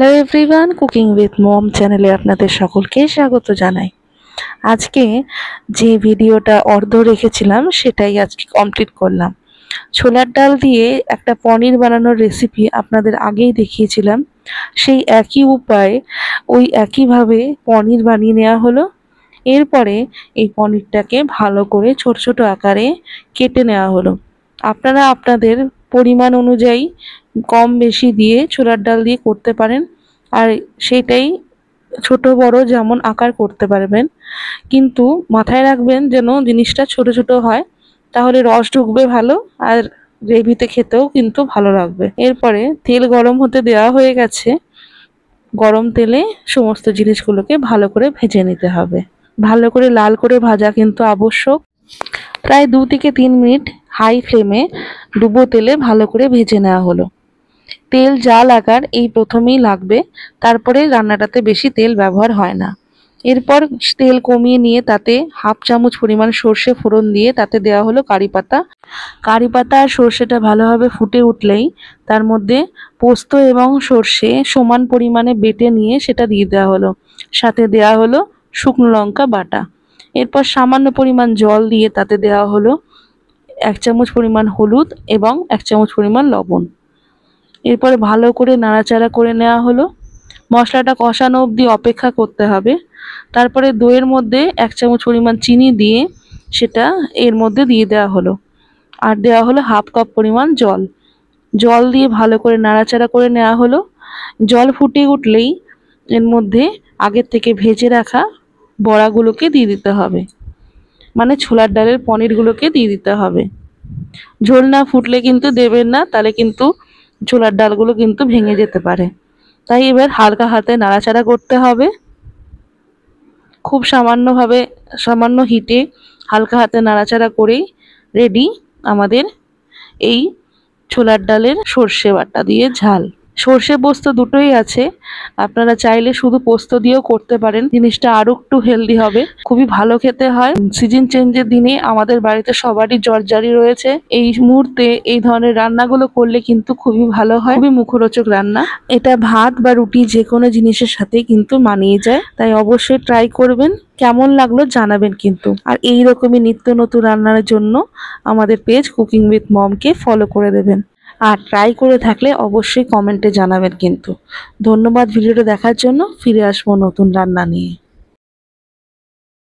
Hello everyone, cooking with mom চ্যানেলে আপনাদের সকলকে স্বাগত জানাই। আজকে যে ভিডিওটা অর্ধ রেখেছিলাম সেটাই আজকে কমপ্লিট করলাম। ছোলার ডাল দিয়ে একটা পনির বানানোর রেসিপি আপনাদের আগেই দেখিয়েছিলাম। সেই একই উপায়ে ওই একইভাবে পনির বানিয়ে নেওয়া হলো। এরপরে এই পনিরটাকে ভালো করে ছোট ছোট আকারে কেটে নেওয়া হলো। আপনারা আপনাদের পরিমাণ অনুযায়ী কম বেশি দিয়ে ছোলার ডাল দিয়ে করতে পারেন, আর সেটাই ছোট বড় যেমন আকার করতে পারবেন, কিন্তু মাথায় রাখবেন যেন জিনিসটা ছোট ছোট হয়, তাহলে রস ঢুকবে ভালো, আর গ্রেভিতে খেতেও কিন্তু ভালো লাগবে। এরপরে তেল গরম হতে দেওয়া হয়ে গেছে। গরম তেলে সমস্ত জিনিসগুলোকে ভালো করে ভেজে নিতে হবে। ভালো করে লাল করে ভাজা কিন্তু আবশ্যক। প্রায় 2 থেকে 3 মিনিট হাই ফ্লেমে ডুবো তেলে ভালো করে ভেজে নেওয়া হলো। তেল যা লাগার এই প্রথমেই লাগবে, তারপরে রান্নাটাতে বেশি তেল ব্যবহার হয় না। এরপর তেল কমিয়ে নিয়ে তাতে হাফ চামচ পরিমাণ সর্ষে ফোড়ন দিয়ে তাতে দেওয়া হলো কারি পাতা। কারি পাতা আর সর্ষেটা ভালোভাবে ফুটে উঠলেই তার মধ্যে পোস্ত এবং সর্ষে সমান পরিমাণে বেটে নিয়ে সেটা দিয়ে দেওয়া হলো। সাথে দেওয়া হলো শুকনো লঙ্কা বাটা। এরপর সামান্য পরিমাণ জল দিয়ে তাতে দেওয়া হলো 1 চামচ পরিমাণ হলুদ এবং 1 চামচ পরিমাণ লবণ। এরপরে ভালো করে নাড়াচাড়া করে নেওয়া হলো। মশলাটা কষানো অবধি অপেক্ষা করতে হবে। তারপরে দইয়ের মধ্যে 1 চামচ পরিমাণ চিনি দিয়ে সেটা এর মধ্যে দিয়ে দেওয়া হলো, আর দেওয়া হলো হাফ কাপ পরিমাণ জল। জল দিয়ে ভালো করে নাড়াচাড়া করে নেওয়া হলো। জল ফুটে উঠলেই এর মধ্যে আগের থেকে ভেজে রাখা বড়াগুলোকে দিয়ে দিতে হবে, মানে ছোলার ডালের পনিরগুলোকে দিয়ে দিতে হবে। ঝোল না ফুটলে কিন্তু দেবেন না, তাহলে কিন্তু ছোলার ডালগুলো কিন্তু ভেঙে যেতে পারে। তাই এবার হালকা হাতে নাড়াচাড়া করতে হবে। খুব সামান্য হিটে হালকা হাতে নাড়াচাড়া করেই রেডি আমাদের এই ছোলার ডালের সর্ষে বাটা দিয়ে ঝাল। সর্ষে পোস্ত দুটোই আছে, আপনারা চাইলে শুধু পোস্ত দিয়েও করতে পারেন। জিনিসটা আরো একটু হেলদি হবে, খুবই ভালো খেতে হয়। সিজন চেঞ্জের দিনে আমাদের বাড়িতে সবারই জ্বর জারি রয়েছে, এই মুহূর্তে এই ধরনের রান্নাগুলো করলে কিন্তু খুবই ভালো হয়, খুবই মুখরোচক রান্না। এটা ভাত বা রুটি যে কোনো জিনিসের সাথে কিন্তু মানিয়ে যায়, তাই অবশ্যই ট্রাই করবেন। কেমন লাগলো জানাবেন কিন্তু। আর এই রকমই নিত্য নতুন রান্নার জন্য আমাদের পেজ কুকিং উইথ মমকে ফলো করে দেবেন, আর ট্রাই করে থাকলে অবশ্যই কমেন্টে জানাবেন কিন্তু। ধন্যবাদ ভিডিওটা দেখার জন্য। ফিরে আসবো নতুন রান্না নিয়ে।